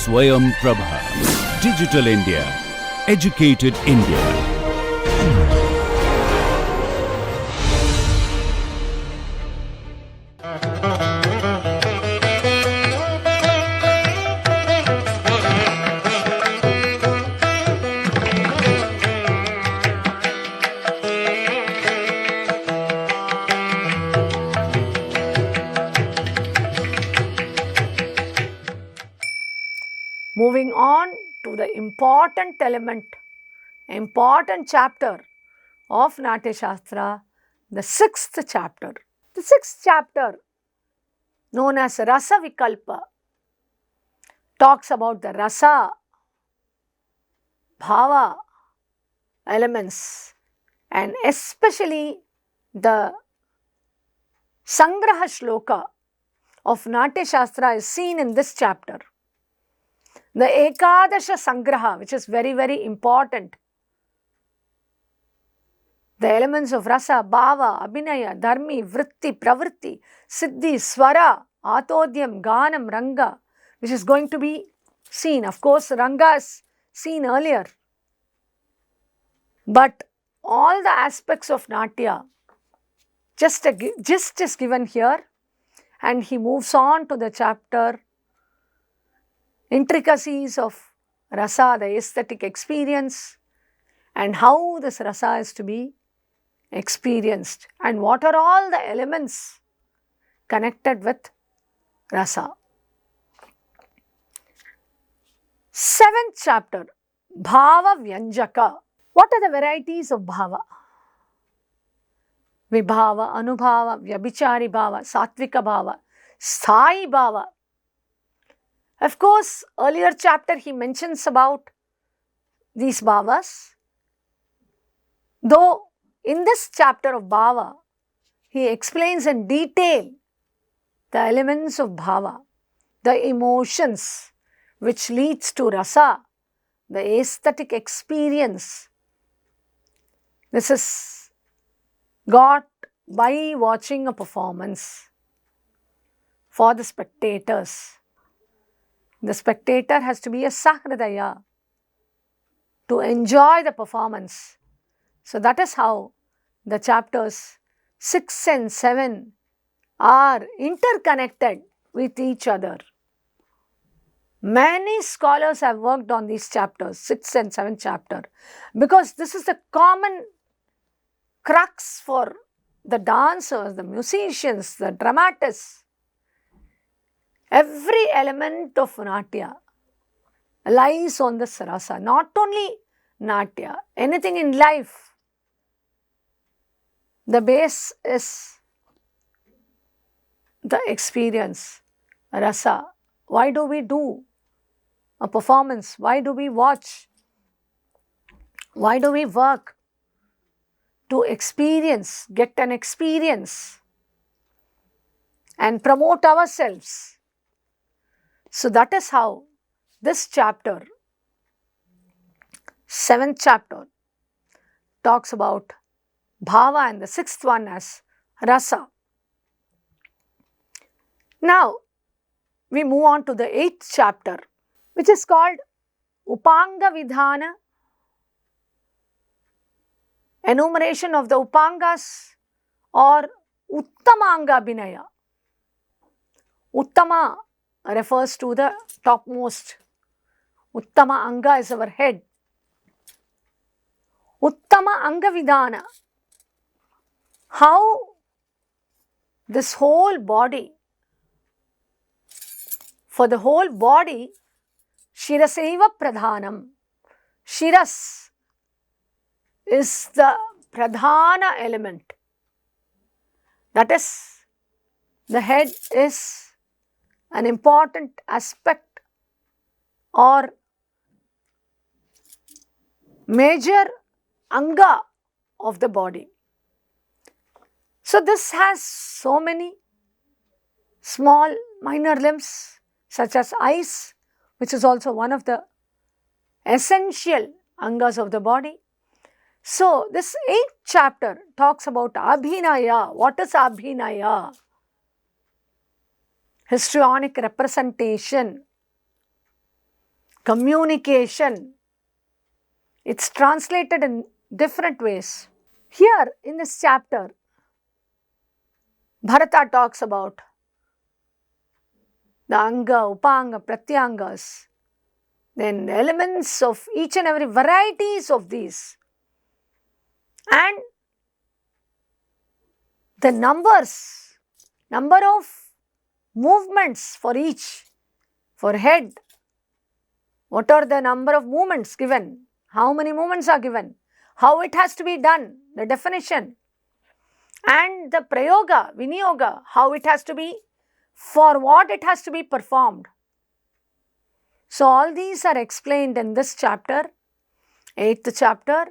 Swayam Prabha. Digital India. Educated India. Moving on to the important element, important chapter of Natyasastra, the 6th chapter. The 6th chapter, known as Rasa Vikalpa, talks about the rasa, bhava elements, and especially the Sangraha Shloka of Natyasastra is seen in this chapter. The Ekadasha Sangraha, which is very, very important. The elements of rasa, bhava, abhinaya, dharmi, vritti, pravritti, siddhi, swara, atodyam, ganam, ranga, which is going to be seen. Of course, ranga is seen earlier. But all the aspects of Natya, just is given here, and he moves on to the chapter intricacies of rasa, the aesthetic experience, and how this rasa is to be experienced, and what are all the elements connected with rasa. 7th chapter, Bhava Vyanjaka. What are the varieties of bhava? Vibhava, Anubhava, Vyabhichari bhava, Satvika bhava, Sthayi bhava. Of course, earlier chapter he mentions about these bhavas, though in this chapter of bhava, he explains in detail the elements of bhava, the emotions which leads to rasa, the aesthetic experience. This is got by watching a performance for the spectators. The spectator has to be a sahridaya to enjoy the performance. So that is how the chapters 6 and 7 are interconnected with each other. Many scholars have worked on these chapters, 6th and 7th chapter, because this is the common crux for the dancers, the musicians, the dramatists. Every element of Natya lies on this rasa. Not only Natya, anything in life, the base is the experience, rasa. Why do we do a performance? Why do we watch? Why do we work? To experience, get an experience and promote ourselves. So that is how this chapter, 7th chapter, talks about bhava, and the 6th one as rasa. Now, we move on to the 8th chapter, which is called Upanga Vidhana, enumeration of the Upangas or Uttamanga Abhinaya. Uttama refers to the topmost. Uttama Anga is our head. Uttama Anga Vidhana. How this whole body, for the whole body, Shirasaiva Pradhanam. Shiras is the Pradhana element. That is, the head is an important aspect or major anga of the body. So this has so many small minor limbs such as eyes, which is also one of the essential angas of the body. So this 8th chapter talks about Abhinaya. What is Abhinaya? Histrionic representation. communication. It's translated in different ways. Here in this chapter, Bharata talks about the anga, upanga, pratyangas, then the elements of each and every varieties of these, and the number of movements for each. For head, what are the number of movements given? How many movements are given? How it has to be done, the definition. And the prayoga, vinyoga, how it has to be, for what it has to be performed. So all these are explained in this chapter, 8th chapter.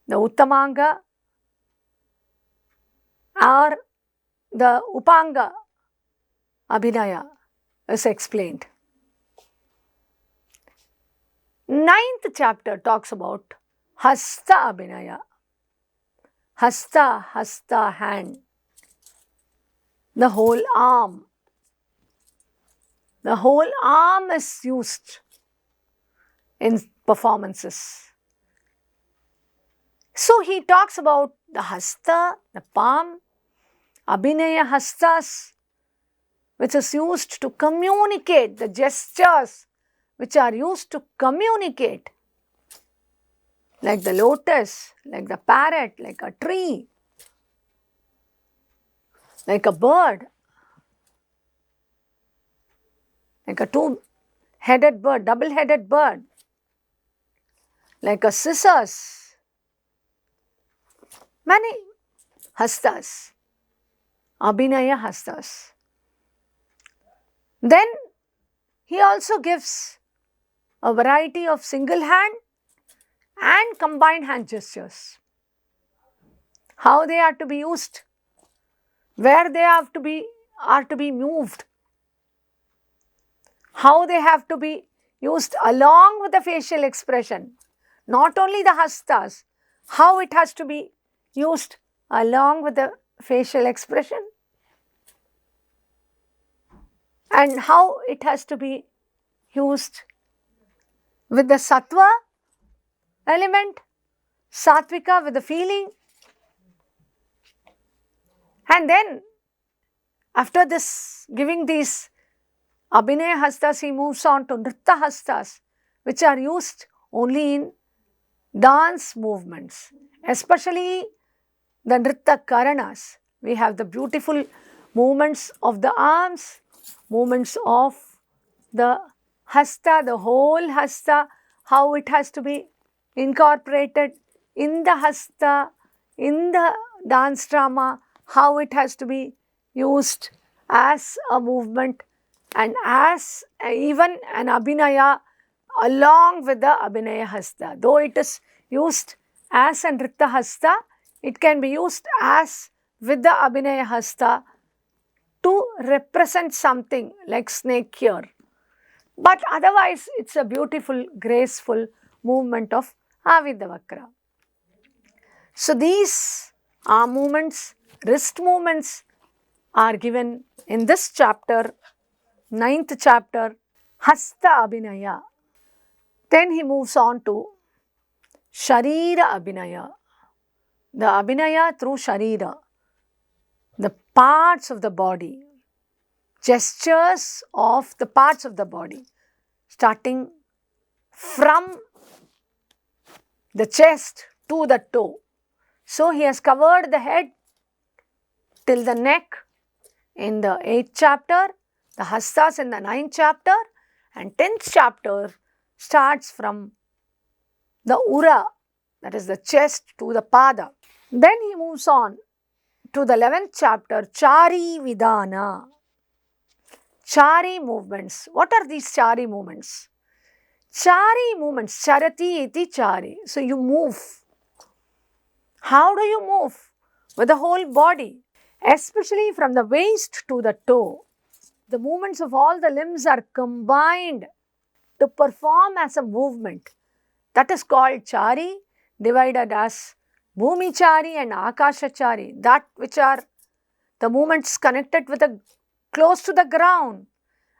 The Uttamanga or the Upanga Abhinaya is explained. 9th chapter talks about Hasta Abhinaya. Hasta, hand. The whole arm. The whole arm is used in performances. So he talks about the hasta, the palm, abhinaya hastas, which is used to communicate, the gestures which are used to communicate, like the lotus, like the parrot, like a tree, like a bird, like a two-headed bird, double-headed bird, like a scissors. Many hastas, abhinaya hastas. Then he also gives a variety of single hand and combined hand gestures. How they are to be used, where they are to be moved, how they have to be used along with the facial expression. Not only the hastas, how it has to be used along with the facial expression, and how it has to be used with the sattva element, sattvika with the feeling. And then after this, giving these abhinaya hastas, he moves on to nritta hastas, which are used only in dance movements, especially the nritta karanas. We have the beautiful movements of the arms, movements of the hasta, the whole hasta, how it has to be incorporated in the hasta, in the dance drama, how it has to be used as a movement and as even an abhinaya along with the abhinaya hasta. Though it is used as a nritta hasta, it can be used as with the abhinaya hasta to represent something like snake here. But otherwise, it's a beautiful, graceful movement of Avidavakra. So these arm movements, wrist movements are given in this chapter, 9th chapter, Hasta Abhinaya. Then he moves on to Sharira Abhinaya. The Abhinaya through Sharira, the parts of the body, gestures of the parts of the body, starting from the chest to the toe. So he has covered the head till the neck in the 8th chapter, the hastas in the 9th chapter, and 10th chapter starts from the ura, that is the chest, to the pada. Then he moves on to the 11th chapter, Chari Vidana. Chari movements. What are these Chari movements? Chari movements, Charati iti Chari. So you move. How do you move? With the whole body, especially from the waist to the toe. The movements of all the limbs are combined to perform as a movement. That is called Chari, divided as Bhumichari and Akashachari, that which are the movements connected with the close to the ground,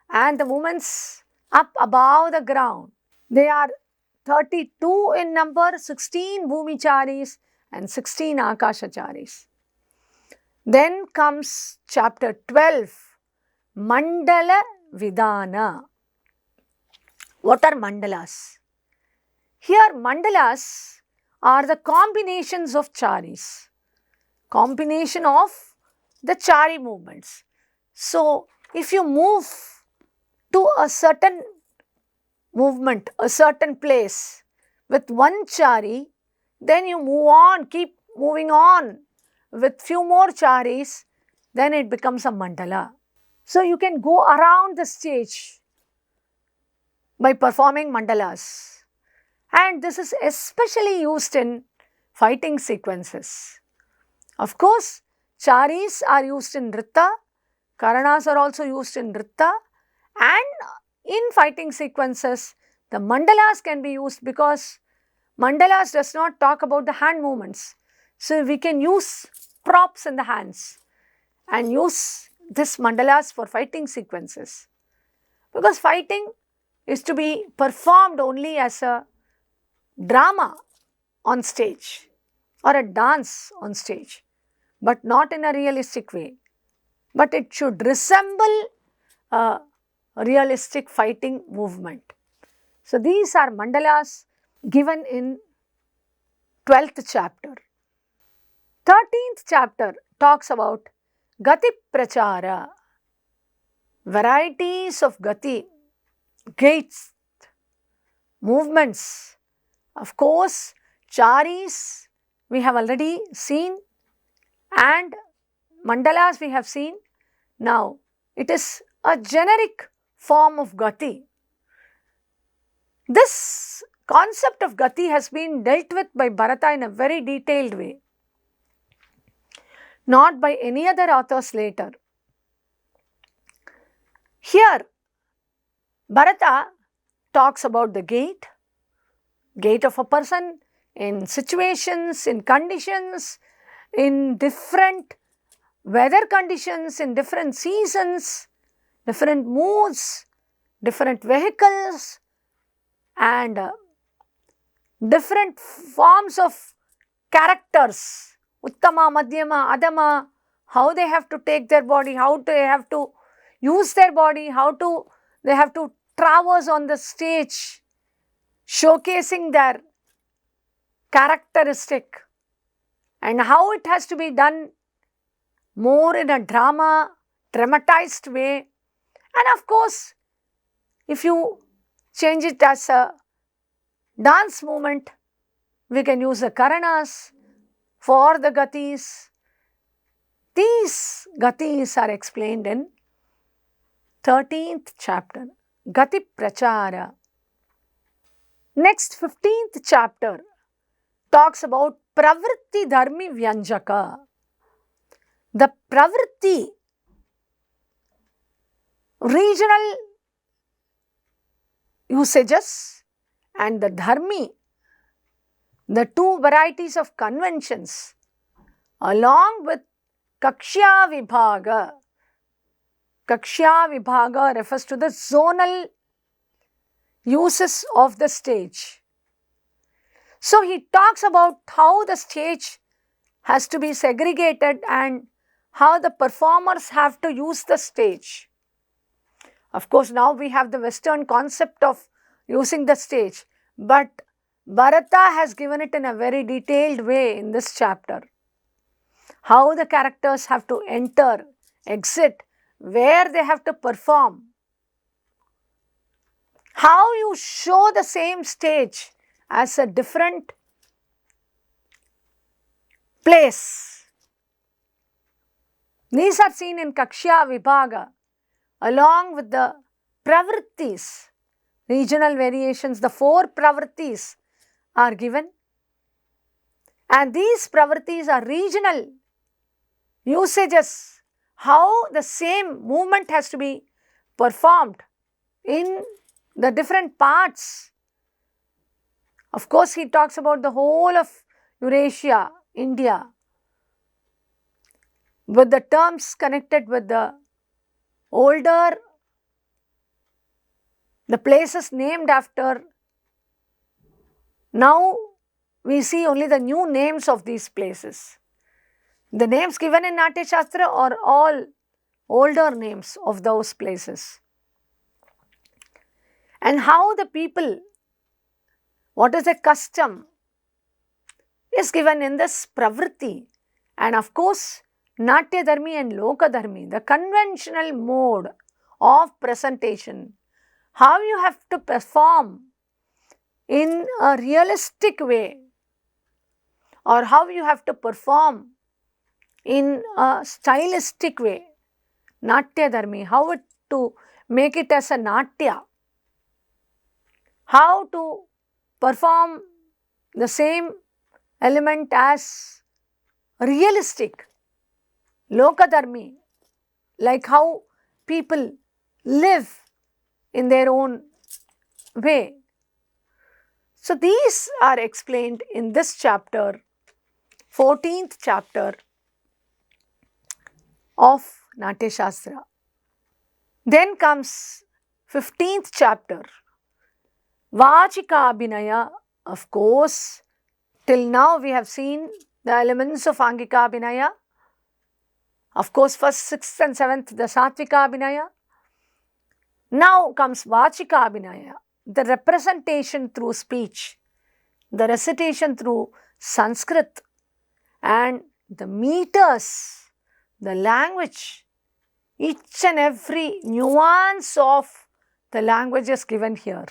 and the movements up above the ground. They are 32 in number, 16 Bhumicharis and 16 Akashacharis. Then comes chapter 12, Mandala Vidana. What are mandalas? Here mandalas are the combinations of charis, combination of the chari movements. So, if you move to a certain movement, a certain place with one chari, then you move on, keep moving on with few more charis, then it becomes a mandala. So, you can go around the stage by performing mandalas. And this is especially used in fighting sequences. Of course, charis are used in Nritta, Karanas are also used in Nritta, and in fighting sequences, the mandalas can be used because mandalas does not talk about the hand movements. So, we can use props in the hands and use this mandalas for fighting sequences. Because fighting is to be performed only as a drama on stage or a dance on stage, but not in a realistic way. But it should resemble a realistic fighting movement. So, these are mandalas given in 12th chapter. 13th chapter talks about Gati Prachara, varieties of Gati, gaits, movements. Of course, charis we have already seen and mandalas we have seen. Now, it is a generic form of Gati. This concept of Gati has been dealt with by Bharata in a very detailed way, not by any other authors later. Here, Bharata talks about the gait of a person in situations, in conditions, in different weather conditions, in different seasons, different moods, different vehicles, and different forms of characters, Uttama, Madhyama, Adama, how they have to take their body, how they have to use their body, they have to traverse on the stage, showcasing their characteristic, and how it has to be done more in a dramatized way. And of course, if you change it as a dance movement, we can use the Karanas for the Gatis. These Gatis are explained in 13th chapter, Gati Prachara. Next, 15th chapter talks about Pravritti Dharmi Vyanjaka. The Pravritti, regional usages, and the Dharmi, the two varieties of conventions, along with Kakshya Vibhaga. Kakshya Vibhaga refers to the zonal uses of the stage. So, he talks about how the stage has to be segregated and how the performers have to use the stage. Of course, now we have the Western concept of using the stage, but Bharata has given it in a very detailed way in this chapter. How the characters have to enter, exit, where they have to perform. How you show the same stage as a different place. These are seen in Kakshya Vibhaga along with the pravrittis, regional variations. The 4 pravrittis are given, and these pravrittis are regional usages, how the same movement has to be performed in the different parts. Of course, he talks about the whole of Eurasia, India, with the terms connected with the older the places named after. Now we see only the new names of these places. The names given in Natyasastra are all older names of those places. And how the people, what is the custom, is given in this pravritti. And of course, Natya Dharmi and Loka Dharmi, the conventional mode of presentation, how you have to perform in a realistic way, or how you have to perform in a stylistic way. Natya Dharmi, how to make it as a Natya, how to perform the same element as realistic. Loka Dharmi, like how people live in their own way. So these are explained in this chapter, 14th chapter of Natyasastra. Then comes 15th chapter, Vachika Abhinaya. Of course, till now we have seen the elements of Angika Abhinaya. Of course, first, 6th and 7th, the Satvika Abhinaya. Now comes Vachika Abhinaya, the representation through speech, the recitation through Sanskrit, and the meters, the language, each and every nuance of the language is given here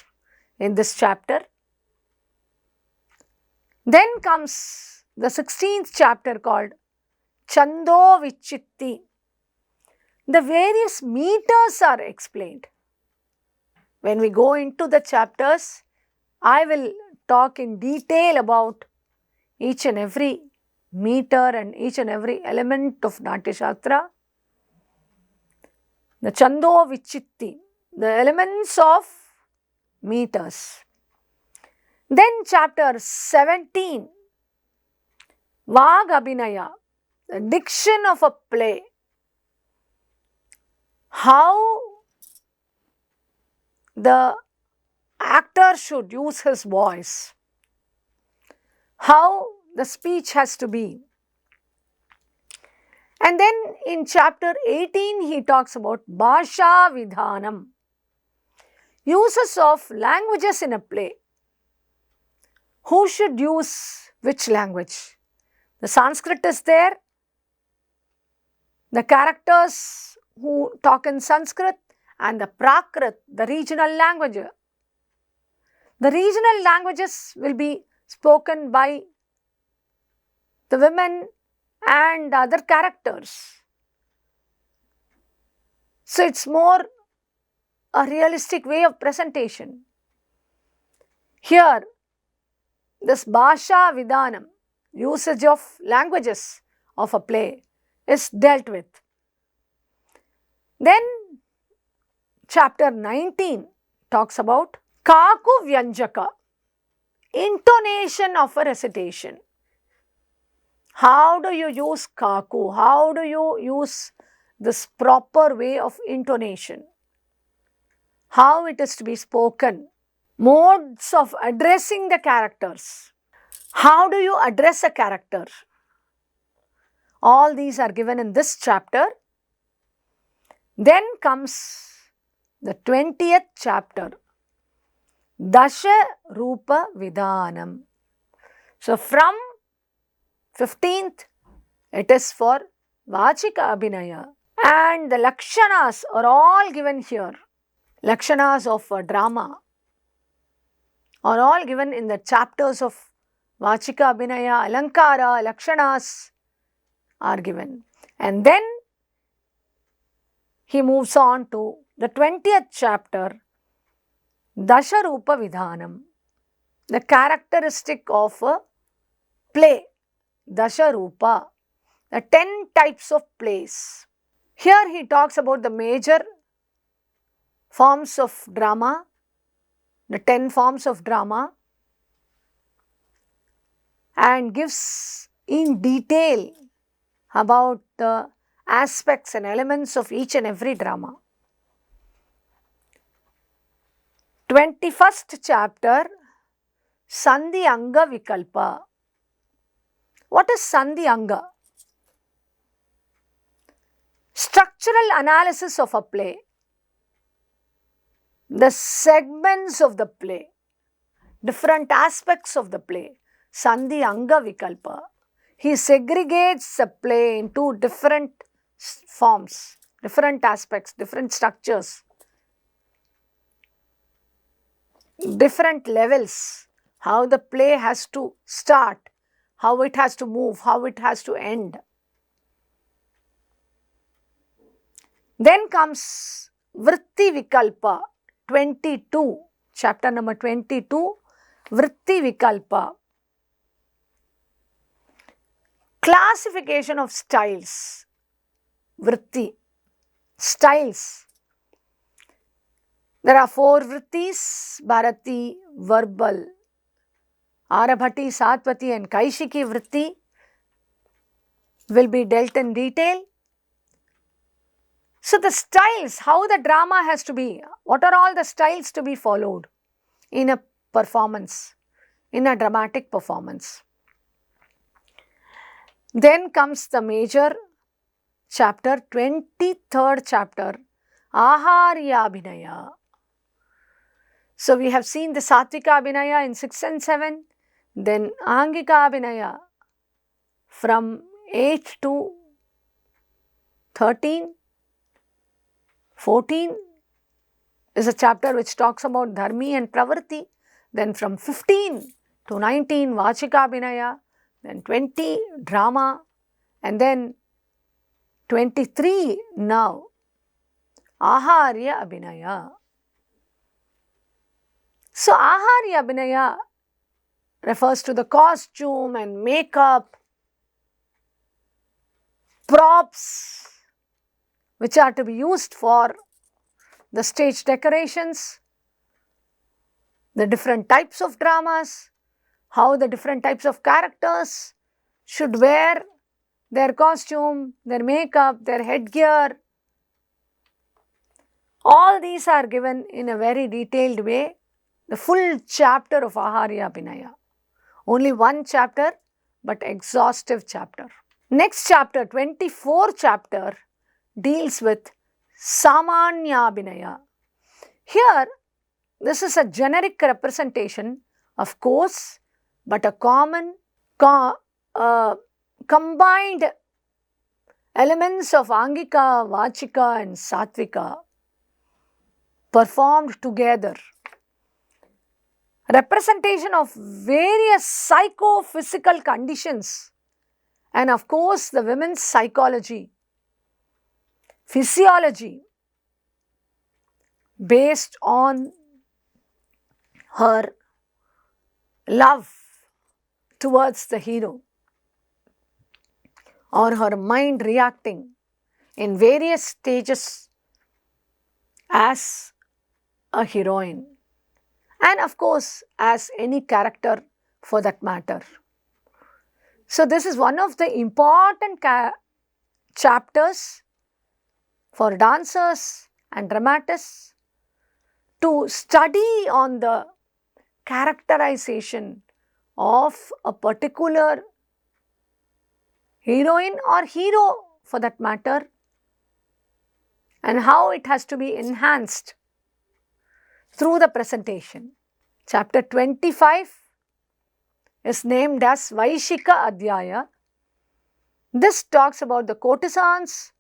in this chapter. Then comes the 16th chapter called Chando Vichitti. The various meters are explained. When we go into the chapters, I will talk in detail about each and every meter and each and every element of Natyasastra. The Chando Vichitti, the elements of meters. Then chapter 17, Vag Abhinaya, the diction of a play. How the actor should use his voice, how the speech has to be. And then in chapter 18, he talks about Bhasha Vidhanam, uses of languages in a play. Who should use which language? The Sanskrit is there, the characters who talk in Sanskrit, and the Prakrit, the regional language. The regional languages will be spoken by the women and other characters. So it's more a realistic way of presentation. Here, this Bhasha Vidhanam, usage of languages of a play, is dealt with. Then chapter 19 talks about Kaku Vyanjaka, intonation of a recitation. How do you use Kaku? How do you use this proper way of intonation? How it is to be spoken? Modes of addressing the characters. How do you address a character? All these are given in this chapter. Then comes the 20th chapter, Dasha Rupa Vidhanam. So from 15th, it is for Vachika Abhinaya. And the Lakshanas are all given here. Lakshanas of a drama are all given in the chapters of Vachika Abhinaya, Alankara, Lakshanas are given. And then he moves on to the 20th chapter, Dasha Rupa Vidhanam, the characteristic of a play, Dasha Rupa, the 10 types of plays. Here he talks about the major forms of drama, the 10 forms of drama, and gives in detail about the aspects and elements of each and every drama. 21st chapter, Sandhi Anga Vikalpa. What is Sandhi Anga? Structural analysis of a play. The segments of the play. Different aspects of the play. Sandhi Anga Vikalpa. He segregates the play into different forms, different aspects, different structures, different levels. How the play has to start, how it has to move, how it has to end. Then comes Vritti Vikalpa, 22, chapter number 22, Vritti Vikalpa. Classification of styles, Vritti, styles. There are 4 Vrittis, Bharati, verbal, Arabhati, Satvati and Kaishiki Vritti will be dealt in detail. So the styles, how the drama has to be, what are all the styles to be followed in a performance, in a dramatic performance. Then comes the major chapter, 23rd chapter, Aharya Abhinaya. So we have seen the Satvika Abhinaya in 6 and 7, then Angika Abhinaya from 8 to 13. 14 is a chapter which talks about Dharmi and Pravrti. Then from 15 to 19, Vachika Abhinaya. Then 20, drama. And then 23 now, Aharya Abhinaya. So Aharya Abhinaya refers to the costume and makeup, props which are to be used for the stage decorations, the different types of dramas, how the different types of characters should wear their costume, their makeup, their headgear. All these are given in a very detailed way. The full chapter of Aharya Abhinaya. Only one chapter, but exhaustive chapter. Next chapter, 24th chapter, deals with Samanya Abhinaya. Here, this is a generic representation, of course, but a common, combined elements of Angika, Vachika and Satvika performed together. Representation of various psychophysical conditions and of course the women's psychology, physiology based on her love towards the hero or her mind reacting in various stages as a heroine and of course as any character for that matter. So this is one of the important chapters for dancers and dramatists to study on the characterization of a particular heroine or hero for that matter and how it has to be enhanced through the presentation. Chapter 25 is named as Vaishika Adhyaya. This talks about the courtesans,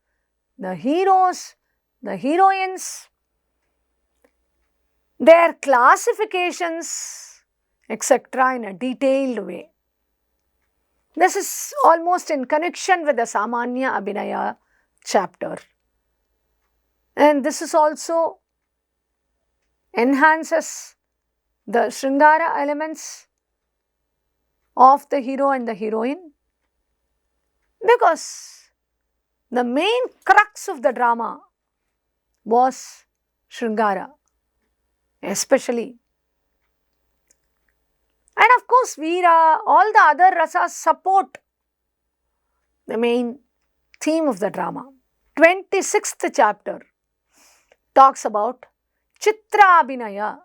the heroes, the heroines, their classifications, etc. in a detailed way. This is almost in connection with the Samanya Abhinaya chapter. And this is also enhances the Sringara elements of the hero and the heroine because the main crux of the drama was Sringara, especially. And of course, Veera, all the other rasas support the main theme of the drama. 26th chapter talks about Chitra Abhinaya.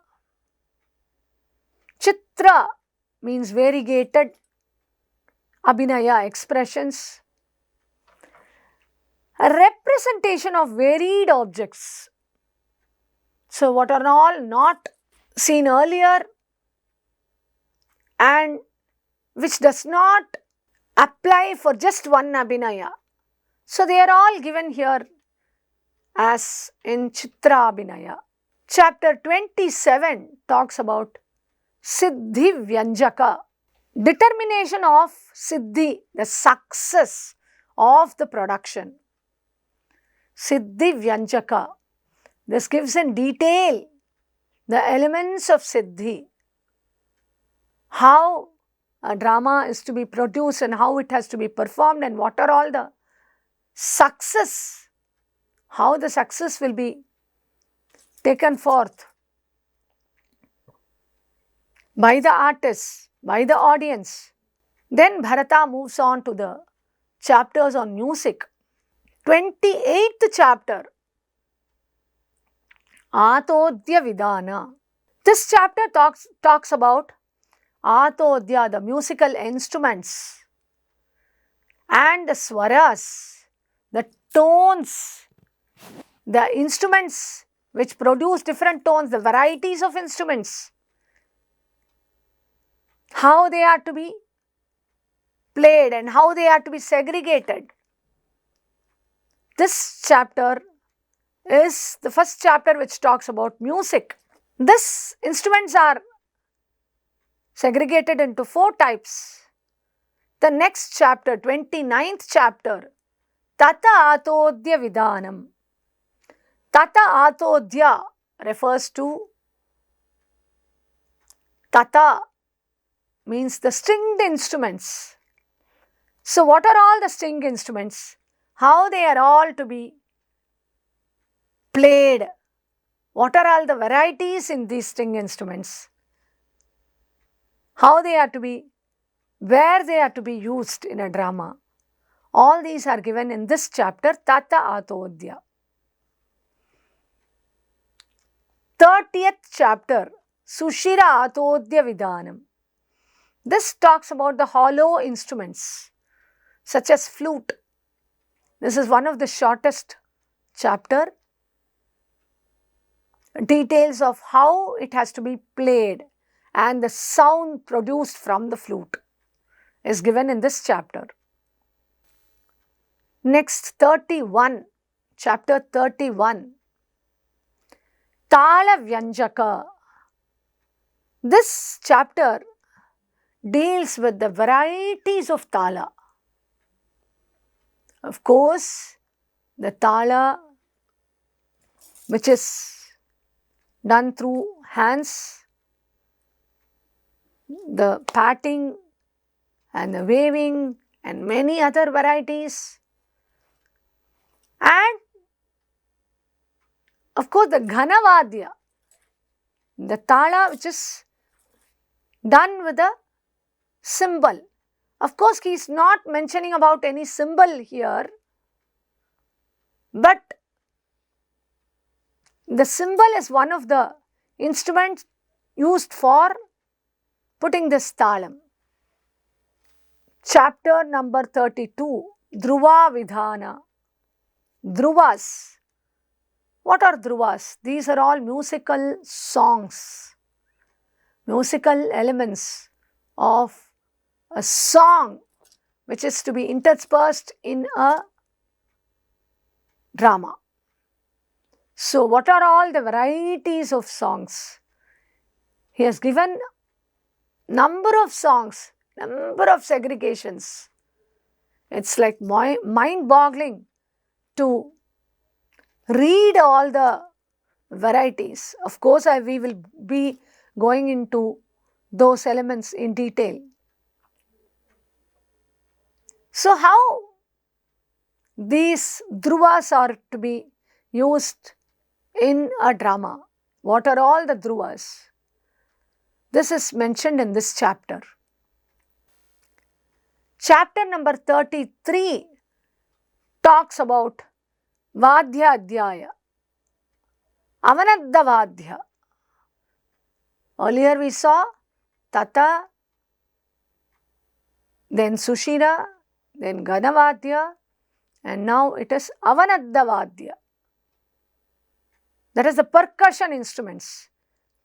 Chitra means variegated abhinaya, expressions. A representation of varied objects. So, what are all not seen earlier and which does not apply for just one abhinaya. So, they are all given here as in Chitra Abhinaya. Chapter 27 talks about Siddhi Vyanjaka, determination of Siddhi, the success of the production. Siddhi Vyanjaka. This gives in detail the elements of Siddhi, how a drama is to be produced and how it has to be performed and what are all the success, how the success will be taken forth by the artists, by the audience. Then Bharata moves on to the chapters on music. 28th chapter, Atodya Vidana. This chapter talks about Atodya, the musical instruments, and the swaras, the tones, the instruments which produce different tones, the varieties of instruments, how they are to be played and how they are to be segregated. This chapter is the first chapter which talks about music. These instruments are segregated into 4 types. The next chapter, 29th chapter, Tata Atodya Vidhanam. Tata Atodya refers to Tata means the stringed instruments. So, what are all the string instruments? How they are all to be played? What are all the varieties in these string instruments? How they are to be, where they are to be used in a drama. All these are given in this chapter, Tata Atodya. 30th chapter, Sushira Atodya Vidhanam. This talks about the hollow instruments such as flute. This is one of the shortest chapter. Details of how it has to be played and the sound produced from the flute is given in this chapter. Next, 31, chapter 31, Tala Vyanjaka. This chapter deals with the varieties of tala. Of course, the tala which is done through hands, the patting and the waving and many other varieties, and of course the Ghanavadya, the tala which is done with a cymbal. Of course, he is not mentioning about any cymbal here, but the cymbal is one of the instruments used for putting this talam. Chapter number 32, Dhruva Vidhana. Dhruvas. What are dhruvas? These are all musical songs, musical elements of a song which is to be interspersed in a drama. So, what are all the varieties of songs? He has given number of songs, number of segregations. It's like mind-boggling to read all the varieties. Of course, we will be going into those elements in detail. So, how these dhruvas are to be used in a drama? What are all the dhruvas? This is mentioned in this chapter. Chapter number 33 talks about Vadhya Adhyaya, Avanadha Vadhya. Earlier we saw Tata, then Sushira, then Ganavadya, and now it is Avanadavadya. That is the percussion instruments.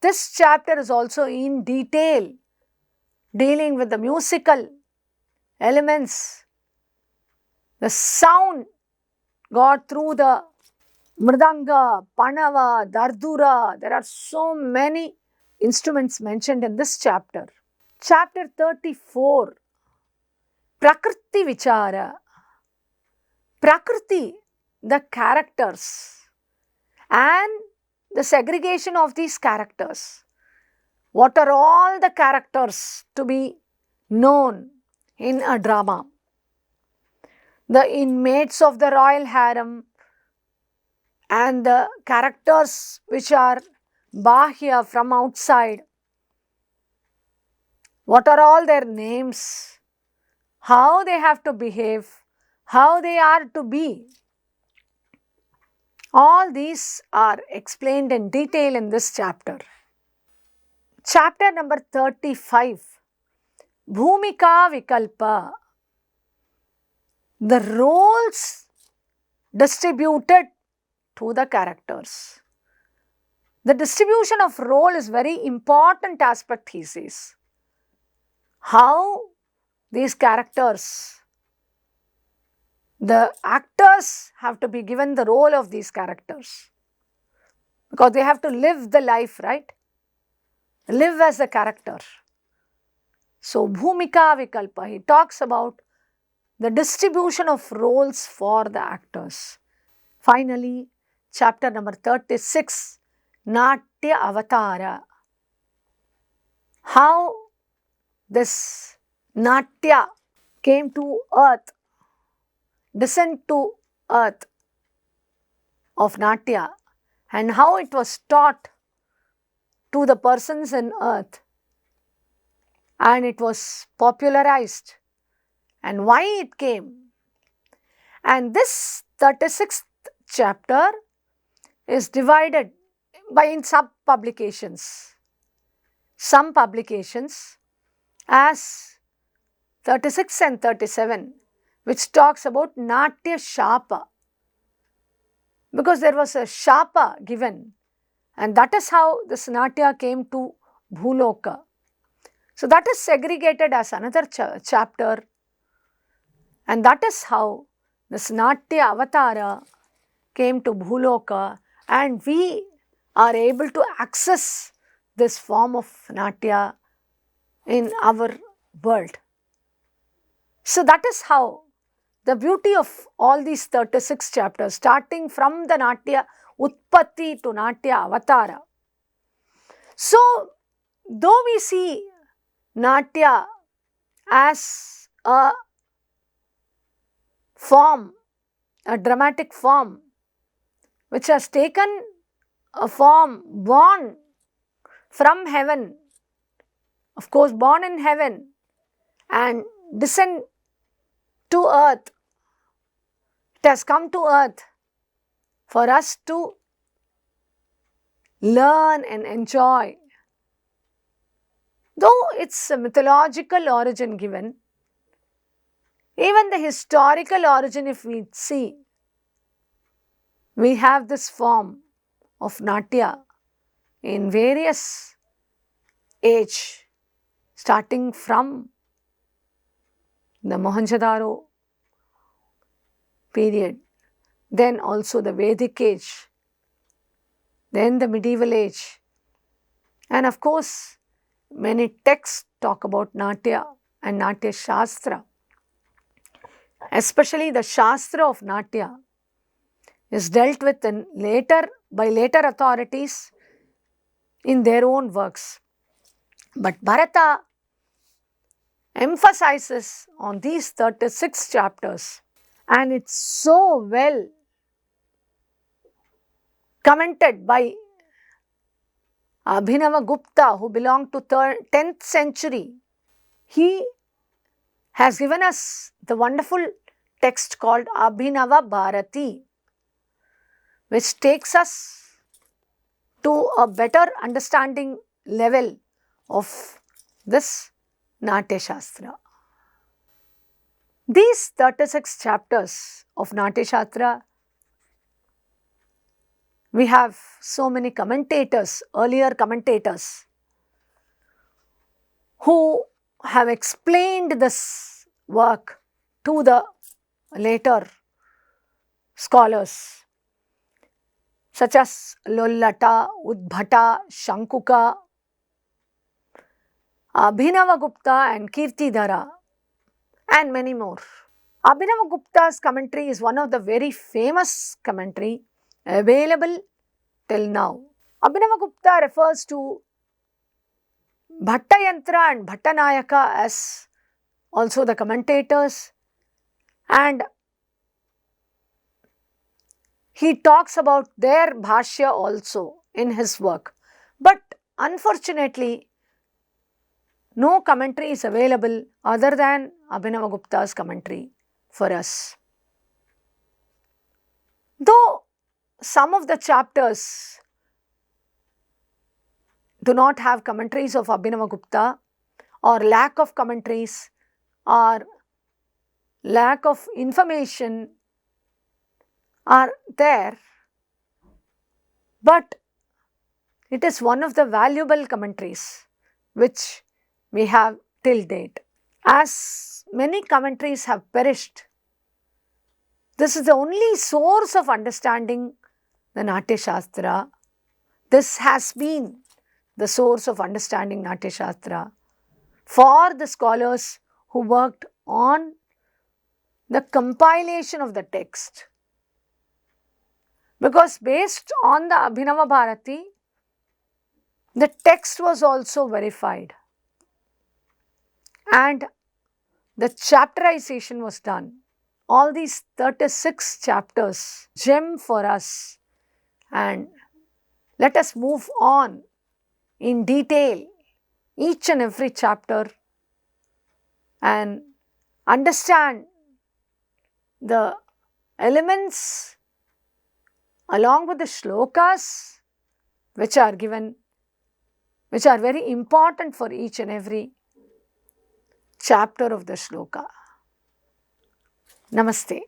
This chapter is also in detail dealing with the musical elements, the sound got through the mridanga, panava, dardura. There are so many instruments mentioned in this chapter. Chapter 34, Prakriti Vichara. Prakriti, the characters and the segregation of these characters. What are all the characters to be known in a drama? The inmates of the royal harem and the characters which are bahya from outside. What are all their names? How they have to behave? How they are to be? All these are explained in detail in this chapter. Chapter number 35, Bhumika Vikalpa. The roles distributed to the characters. The distribution of role is very important aspect, he says. How these characters, the actors have to be given the role of these characters. Because they have to live the life, right? Live as a character. So, Bhumika Vikalpa, he talks about the distribution of roles for the actors. Finally, chapter number 36, Natya Avatara. How this Natya came to earth, descent to earth of Natya, and how it was taught to the persons in earth, and it was popularized, and why it came. And this 36th chapter is divided by in sub-publications. Some publications as 36 and 37, which talks about Natya Shapa. Because there was a Shapa given, and that is how this Natya came to Bhuloka. So that is segregated as another chapter, and that is how this Natya Avatara came to Bhuloka, and we are able to access this form of Natya in our world. So that is how the beauty of all these 36 chapters, starting from the Natya Utpatti to Natya Avatara. So, though we see Natya as a form, a dramatic form, which has taken a form born from heaven, of course born in heaven, and descend to earth. It has come to earth for us to learn and enjoy. Though it's a mythological origin given, even the historical origin, if we see, we have this form of Natya in various age, starting from the Mohenjo-daro period, then also the Vedic age, then the medieval age, and of course many texts talk about Natya and Natya Shastra. Especially the Shastra of Natya is dealt with by later authorities in their own works. But Bharata emphasizes on these 36 chapters, and it's so well commented by Abhinava Gupta, who belonged to 10th century. He has given us the wonderful text called Abhinava Bharati, which takes us to a better understanding level of this Natyasastra. These 36 chapters of Natyasastra, we have so many commentators, earlier commentators, who have explained this work to the later scholars, such as Lollata, Udbhata, Shankuka, Abhinavagupta and Kirtidhara, and many more. Abhinavagupta's commentary is one of the very famous commentary available till now. Abhinavagupta refers to Bhattayantra and Bhattanayaka as also the commentators, and he talks about their bhashya also in his work. But unfortunately, no commentary is available other than Abhinavagupta's commentary for us. Though some of the chapters do not have commentaries of Abhinavagupta, or lack of commentaries, or lack of information are there, but it is one of the valuable commentaries which we have till date. As many commentaries have perished, this is the only source of understanding the Natyasastra. This has been the source of understanding Natyasastra for the scholars who worked on the compilation of the text. Because based on the Abhinava Bharati, the text was also verified and the chapterization was done. All these 36 chapters, gem for us, and let us move on in detail each and every chapter and understand the elements along with the shlokas which are given, which are very important for each and every chapter of the shloka. Namaste.